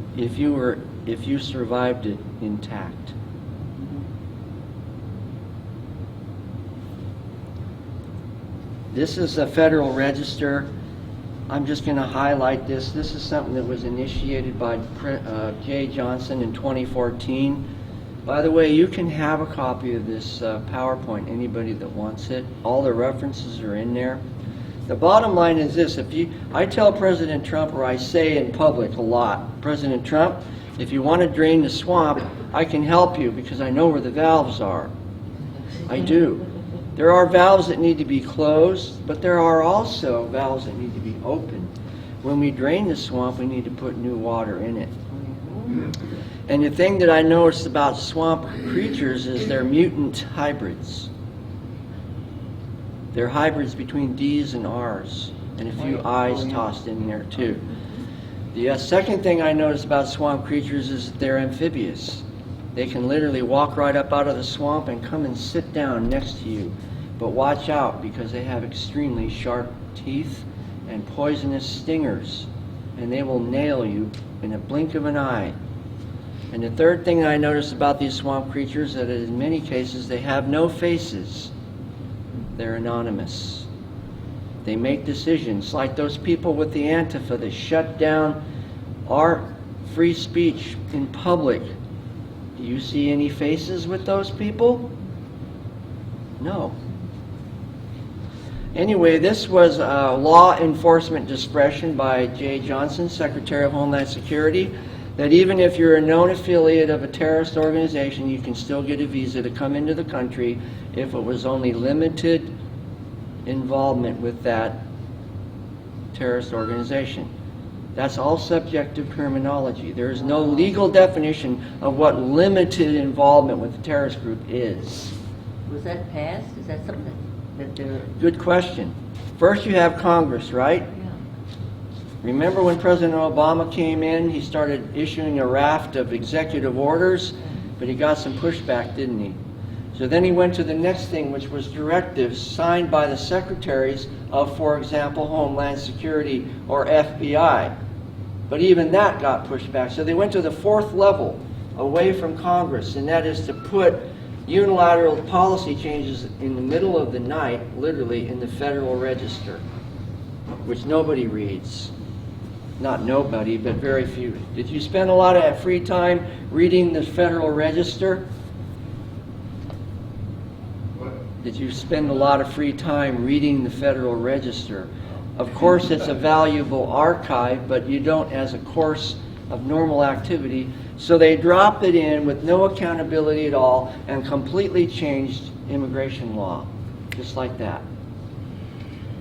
survived it intact. This is a Federal Register. I'm just going to highlight this. This is something that was initiated by Jay Johnson in 2014. By the way, you can have a copy of this PowerPoint, anybody that wants it. All the references are in there. The bottom line is this. I tell President Trump, or I say in public a lot, President Trump, If you want to drain the swamp, I can help you because I know where the valves are. I do. There are valves that need to be closed, but there are also valves that need to be opened. When we drain the swamp, we need to put new water in it. And the thing that I noticed about swamp creatures is they're mutant hybrids. They're hybrids between D's and R's, and a few I's tossed in there too. The second thing I noticed about swamp creatures is that they're amphibious. They can literally walk right up out of the swamp and come and sit down next to you. But watch out, because they have extremely sharp teeth and poisonous stingers, and they will nail you in a blink of an eye. And the third thing I noticed about these swamp creatures is that in many cases they have no faces. They're anonymous. They make decisions like those people with the Antifa that shut down our free speech in public. Do you see any faces with those people? No. Anyway, this was law enforcement discretion by Jay Johnson, Secretary of Homeland Security, that even if you're a known affiliate of a terrorist organization, you can still get a visa to come into the country if it was only limited involvement with that terrorist organization. That's all subjective terminology. There is no legal definition of what limited involvement with the terrorist group is. Was that passed? Is that something that they're... Good question. First you have Congress, right? Yeah. Remember when President Obama came in, he started issuing a raft of executive orders, but he got some pushback, didn't he? So then he went to the next thing, which was directives signed by the secretaries of, for example, Homeland Security or FBI. But even that got pushed back. So they went to the fourth level away from Congress, and that is to put unilateral policy changes in the middle of the night, literally, in the Federal Register, which nobody reads. Not nobody, but very few. Did you spend a lot of free time reading the Federal Register? Did you spend a lot of free time reading the Federal Register? Of course, it's a valuable archive, but you don't as a course of normal activity. So they dropped it in with no accountability at all and completely changed immigration law, just like that.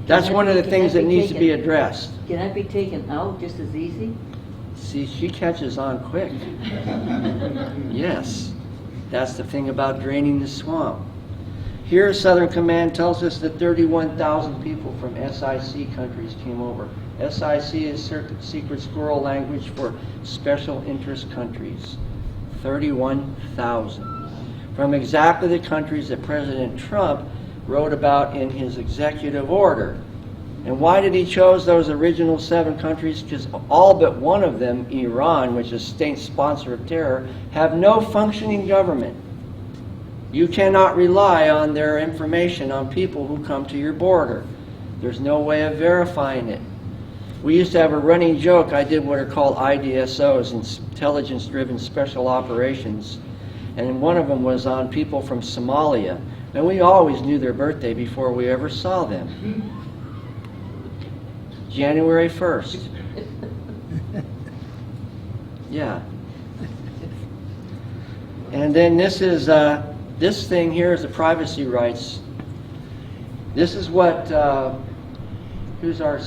That's one of the things that needs to be addressed. Can that be taken out just as easy? See, she catches on quick. Yes, that's the thing about draining the swamp. Here, Southern Command tells us that 31,000 people from SIC countries came over. SIC is secret squirrel language for special interest countries. 31,000. From exactly the countries that President Trump wrote about in his executive order. And why did he choose those original 7 countries? Because all but one of them, Iran, which is a state sponsor of terror, have no functioning government. You cannot rely on their information on people who come to your border. There's no way of verifying it. We used to have a running joke. I did what are called IDSOs, intelligence-driven special operations, and one of them was on people from Somalia. And we always knew their birthday before we ever saw them. January 1st. Yeah. And then this is, this thing here is the privacy rights. This is what, who's our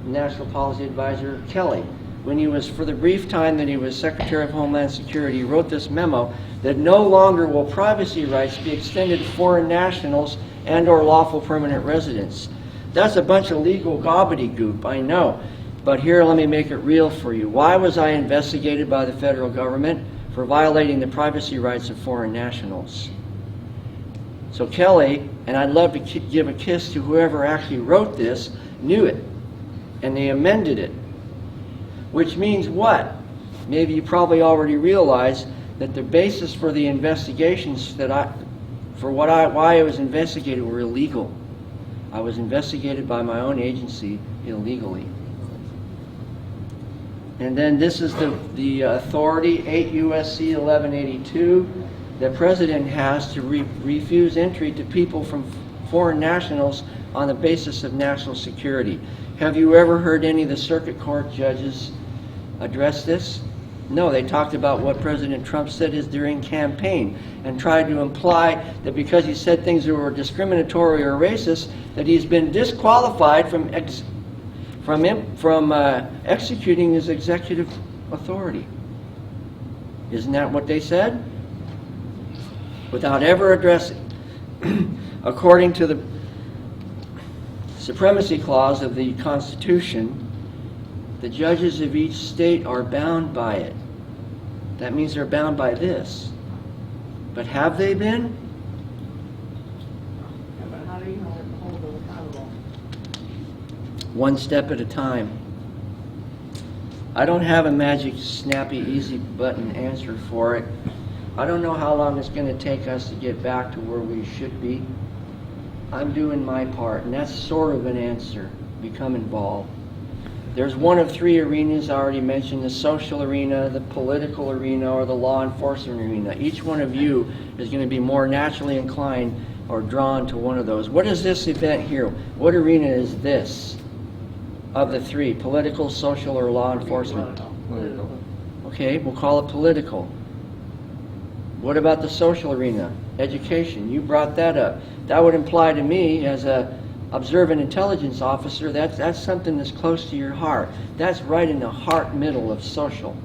National Policy Advisor? Kelly. When he was, for the brief time that he was Secretary of Homeland Security, he wrote this memo that no longer will privacy rights be extended to foreign nationals and or lawful permanent residents. That's a bunch of legal gobbledygook, I know. But here, let me make it real for you. Why was I investigated by the federal government? For violating the privacy rights of foreign nationals. So Kelly, and I'd love to give a kiss to whoever actually wrote this, knew it. And they amended it. Which means what? Maybe you probably already realize that the basis for the investigations that why I was investigated were illegal. I was investigated by my own agency illegally. And then this is the authority, 8 U.S.C. 1182, the President has to refuse entry to people from foreign nationals on the basis of national security. Have you ever heard any of the circuit court judges address this? No, they talked about what President Trump said his during campaign and tried to imply that because he said things that were discriminatory or racist, that he's been disqualified from executing his executive authority. Isn't that what they said? Without ever addressing. According to the Supremacy Clause of the Constitution, the judges of each state are bound by it. That means they're bound by this. But have they been? Yeah, but how do you hold them accountable? One step at a time. I don't have a magic, snappy, easy button answer for it. I don't know how long it's going to take us to get back to where we should be. I'm doing my part, and that's sort of an answer. Become involved. There's one of three arenas I already mentioned: the social arena, the political arena, or the law enforcement arena. Each one of you is going to be more naturally inclined or drawn to one of those. What is this event here? What arena is this of the three? Political, social, or law enforcement? Political. Okay, we'll call it political. What about the social arena? Education. You brought that up. That would imply to me, as a observant intelligence officer, that's something that's close to your heart. That's right in the heart middle of social.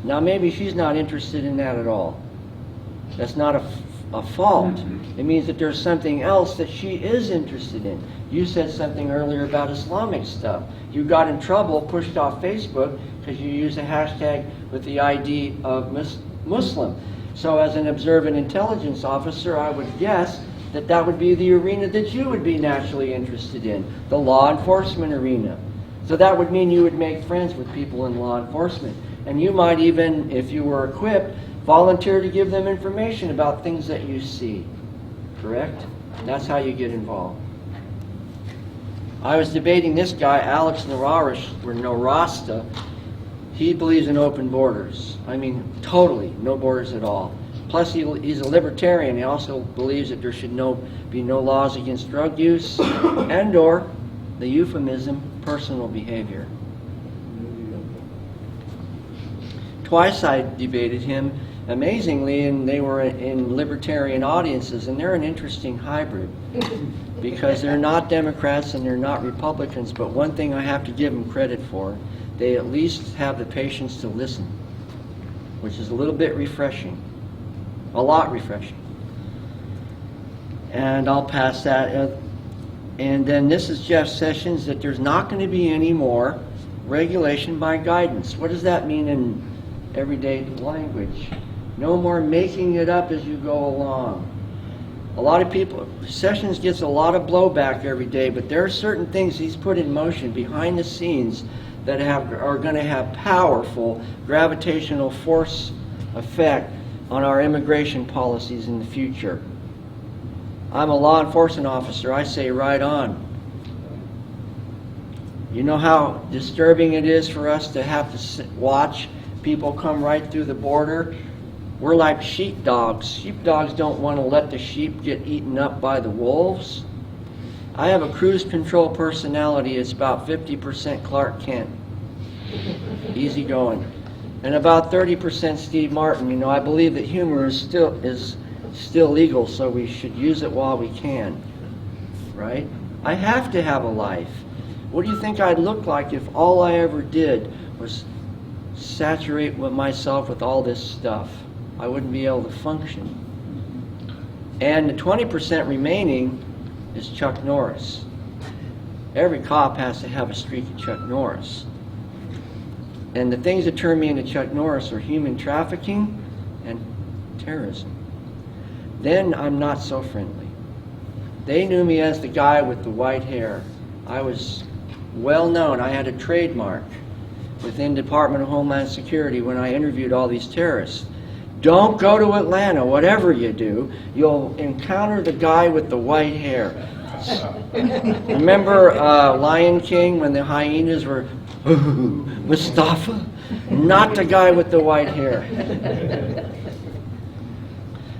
Now maybe she's not interested in that at all. That's not a fault. It means that there's something else that she is interested in. You said something earlier about Islamic stuff. You got in trouble, pushed off Facebook, because you used a hashtag with the ID of Muslim. So as an observant intelligence officer, I would guess that that would be the arena that you would be naturally interested in, the law enforcement arena. So that would mean you would make friends with people in law enforcement. And you might even, if you were equipped, volunteer to give them information about things that you see. Correct? That's how you get involved. I was debating this guy, Alex Narasta. He believes in open borders. I mean, totally, no borders at all. Plus, he's a libertarian. He also believes that there should be no laws against drug use and/or the euphemism personal behavior. Twice I debated him, amazingly, and they were in libertarian audiences, and they're an interesting hybrid because they're not Democrats and they're not Republicans. But one thing I have to give them credit for, they at least have the patience to listen, which is a little bit refreshing. A lot refreshing. And I'll pass that. And then this is Jeff Sessions, that there's not going to be any more regulation by guidance. What does that mean in everyday language? No more making it up as you go along. A lot of people, Sessions gets a lot of blowback every day, but there are certain things he's put in motion behind the scenes that are going to have powerful gravitational force effect on our immigration policies in the future. I'm a law enforcement officer. I say right on. You know how disturbing it is for us to have to watch people come right through the border? We're like sheepdogs. Sheepdogs don't want to let the sheep get eaten up by the wolves. I have a cruise control personality. It's about 50% Clark Kent. Easy going. And about 30% Steve Martin. You know, I believe that humor is still legal, so we should use it while we can. Right? I have to have a life. What do you think I'd look like if all I ever did was saturate myself with all this stuff? I wouldn't be able to function. And the 20% remaining is Chuck Norris. Every cop has to have a streak of Chuck Norris. And the things that turn me into Chuck Norris are human trafficking and terrorism. Then I'm not so friendly. They knew me as the guy with the white hair. I was well known. I had a trademark within Department of Homeland Security when I interviewed all these terrorists. Don't go to Atlanta. Whatever you do, you'll encounter the guy with the white hair. Remember Lion King when the hyenas were, ooh, Mustafa? Not the guy with the white hair.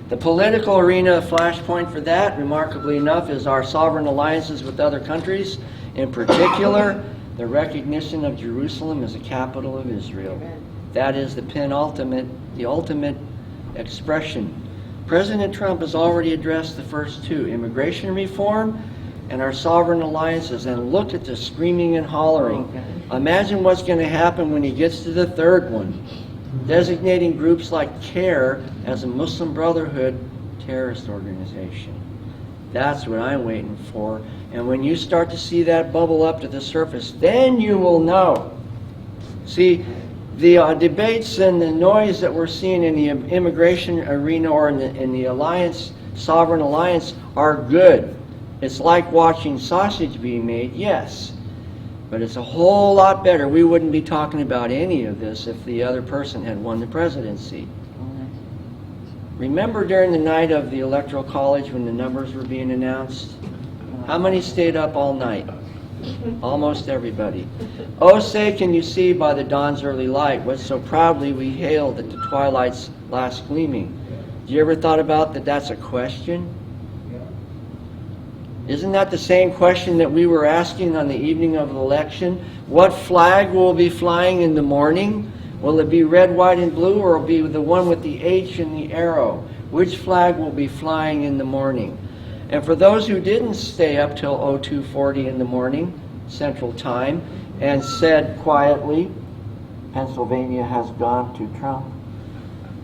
The political arena flashpoint for that, remarkably enough, is our sovereign alliances with other countries, in particular, the recognition of Jerusalem as the capital of Israel. That is the ultimate expression. President Trump has already addressed the first two, immigration reform and our sovereign alliances, and look at the screaming and hollering. Imagine what's going to happen when he gets to the third one, designating groups like CARE as a Muslim Brotherhood terrorist organization. That's what I'm waiting for. And when you start to see that bubble up to the surface, then you will know. See, the debates and the noise that we're seeing in the immigration arena or in the alliance, sovereign alliance, are good. It's like watching sausage being made, yes. But it's a whole lot better. We wouldn't be talking about any of this if the other person had won the presidency. Remember during the night of the Electoral College when the numbers were being announced? How many stayed up all night? Almost everybody. Oh, say can you see by the dawn's early light what so proudly we hailed at the twilight's last gleaming. Have you ever thought about that that's a question? Isn't that the same question that we were asking on the evening of the election? What flag will be flying in the morning? Will it be red, white, and blue, or will it be the one with the H and the arrow? Which flag will be flying in the morning? And for those who didn't stay up till 02:40 in the morning, Central Time, and said quietly, Pennsylvania has gone to Trump,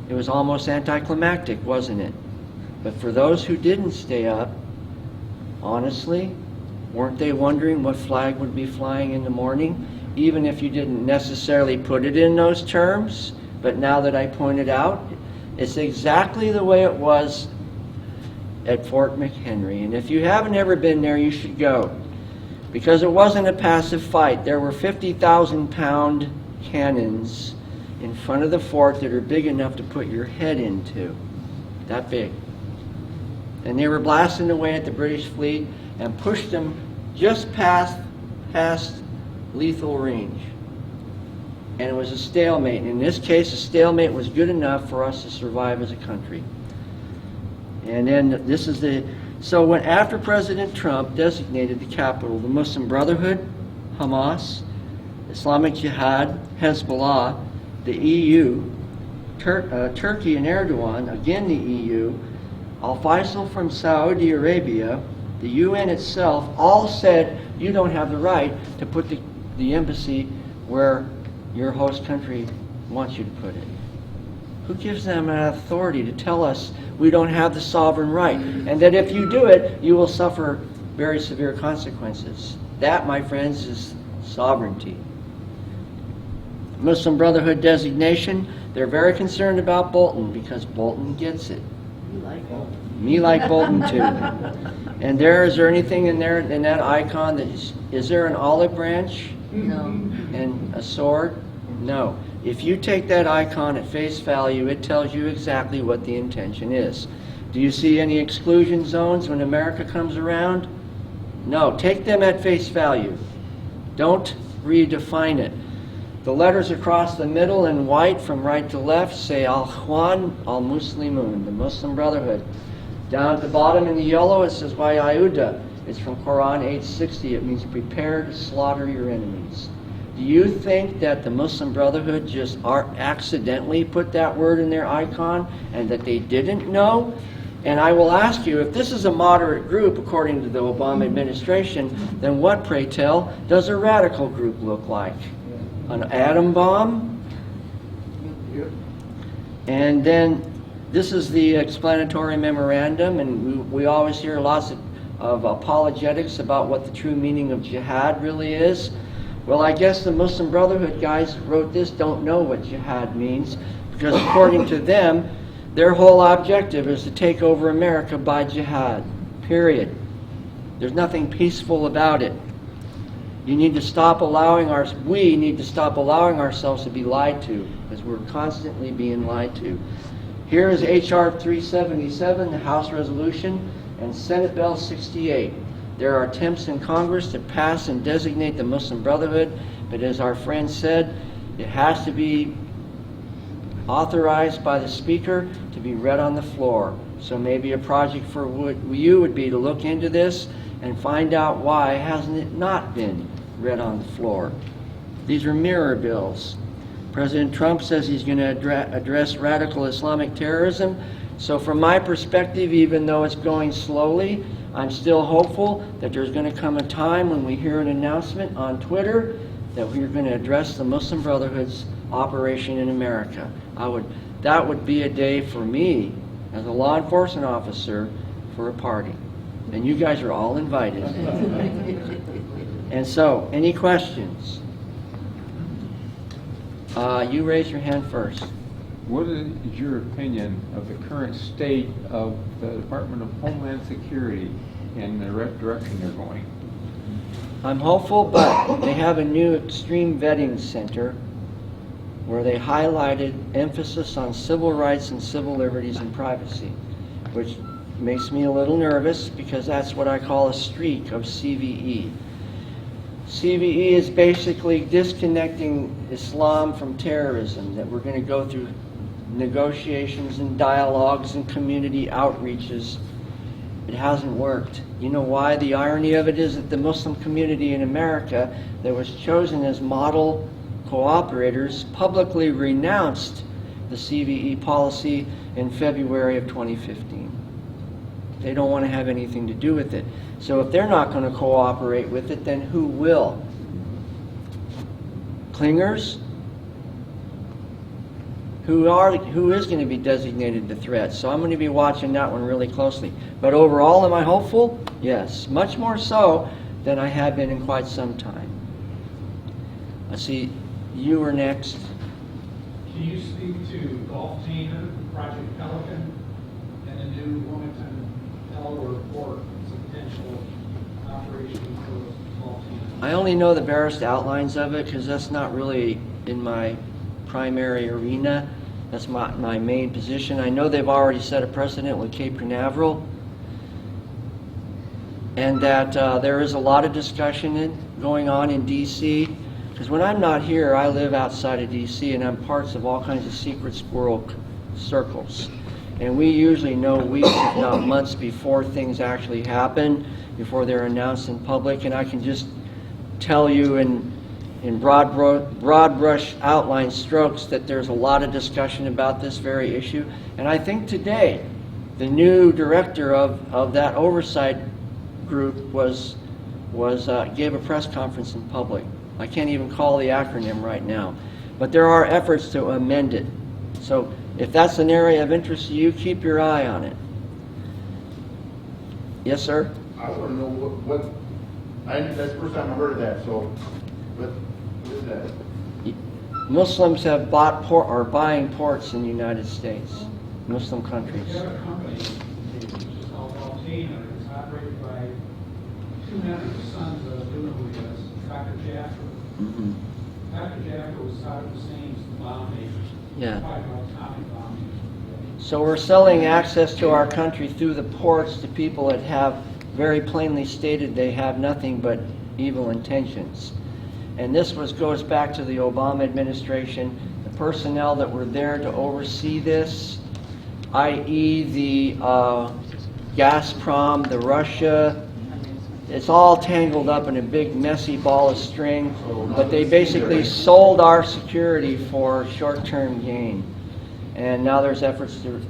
it was almost anticlimactic, wasn't it? But for those who didn't stay up, honestly, weren't they wondering what flag would be flying in the morning? Even if you didn't necessarily put it in those terms, but now that I pointed out, it's exactly the way it was at Fort McHenry. And if you haven't ever been there, you should go. Because it wasn't a passive fight. There were 50,000-pound cannons in front of the fort that are big enough to put your head into. That big. And they were blasting away at the British fleet and pushed them just past lethal range. And it was a stalemate. In this case, a stalemate was good enough for us to survive as a country. And then this is so when after President Trump designated the capital, the Muslim Brotherhood, Hamas, Islamic Jihad, Hezbollah, the EU, Turkey and Erdogan, again the EU, Al-Faisal from Saudi Arabia, the UN itself, all said you don't have the right to put the embassy where your host country wants you to put it. Who gives them an authority to tell us we don't have the sovereign right, and that if you do it, you will suffer very severe consequences? That, my friends, is sovereignty. Muslim Brotherhood designation, they're very concerned about Bolton because Bolton gets it. You like Bolton. Me like Bolton too. And is there anything in there, in that icon, is there an olive branch? No. And a sword? No. If you take that icon at face value, it tells you exactly what the intention is. Do you see any exclusion zones when America comes around? No. Take them at face value. Don't redefine it. The letters across the middle in white from right to left say Al-Ikhwan al-Muslimun, the Muslim Brotherhood. Down at the bottom in the yellow it says Wayauda. It's from Quran 860. It means prepare to slaughter your enemies. Do you think that the Muslim Brotherhood just accidentally put that word in their icon and that they didn't know? And I will ask you, if this is a moderate group according to the Obama administration, then what, pray tell, does a radical group look like? An atom bomb? And then this is the explanatory memorandum, and we always hear lots of apologetics about what the true meaning of jihad really is. Well, I guess the Muslim Brotherhood guys who wrote this don't know what jihad means, because according to them, their whole objective is to take over America by jihad, period. There's nothing peaceful about it. We need to stop allowing ourselves to be lied to, because we're constantly being lied to. Here is H.R. 377, the House Resolution, and Senate Bill 68. There are attempts in Congress to pass and designate the Muslim Brotherhood, but as our friend said, it has to be authorized by the Speaker to be read on the floor. So maybe a project for you would be to look into this and find out why hasn't it not been read on the floor. These are mirror bills. President Trump says he's going to address radical Islamic terrorism. So from my perspective, even though it's going slowly, I'm still hopeful that there's going to come a time when we hear an announcement on Twitter that we're going to address the Muslim Brotherhood's operation in America. That would be a day for me, as a law enforcement officer, for a party. And you guys are all invited. And so, any questions? You raise your hand first. What is your opinion of the current state of the Department of Homeland Security and the direction they're going? I'm hopeful, but they have a new extreme vetting center where they highlighted emphasis on civil rights and civil liberties and privacy, which makes me a little nervous because that's what I call a streak of CVE. CVE is basically disconnecting Islam from terrorism, that we're going to go through negotiations and dialogues and community outreaches. It hasn't worked. You know why? The irony of it is that the Muslim community in America that was chosen as model cooperators publicly renounced the CVE policy in February of 2015. They don't want to have anything to do with it. So if they're not going to cooperate with it, then who will? Clingers? Who is going to be designated the threat? So I'm going to be watching that one really closely. But overall, am I hopeful? Yes, much more so than I have been in quite some time. Let's see, you were next. Can you speak to Gulf Tainer, Project Pelican, and the new Wilmington, Delaware port as a potential operation for Gulf Tainer? I only know the barest outlines of it because that's not really in my primary arena. That's my main position. I know they've already set a precedent with Cape Canaveral, and that there is a lot of discussion going on in D.C. Because when I'm not here, I live outside of D.C. and I'm parts of all kinds of secret squirrel circles. And we usually know weeks, if not months, before things actually happen, before they're announced in public. And I can just tell you in broad brush outline strokes that there's a lot of discussion about this very issue. And I think today, the new director of that oversight group gave a press conference in public. I can't even call the acronym right now. But there are efforts to amend it. So if that's an area of interest to you, keep your eye on it. Yes, sir? I want to know that's the first time I heard of that, so, what is that? Muslims have bought are buying ports in the United States, Muslim countries. We have a company, which is called Gulf Tainer. It's operated by two members, sons of Newman, Dr. Jaffer. Mm-hmm. Dr. Jaffer was Saddam Hussein's bomb maker. Yeah. Talking about atomic bombing. So we're selling access to our country through the ports to people that have very plainly stated they have nothing but evil intentions. And this goes back to the Obama administration, the personnel that were there to oversee this, i.e. the Gazprom, the Russia. It's all tangled up in a big messy ball of string, but they basically sold our security for short-term gain. And now there's efforts to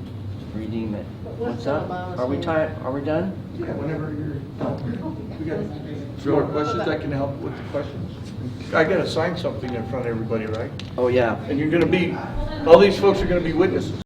redeem it. What's up? Are we done? Yeah, whenever you're, we got a few more questions, I can help with the questions. I gotta sign something in front of everybody, right? Oh, yeah. And you're gonna be, all these folks are gonna be witnesses.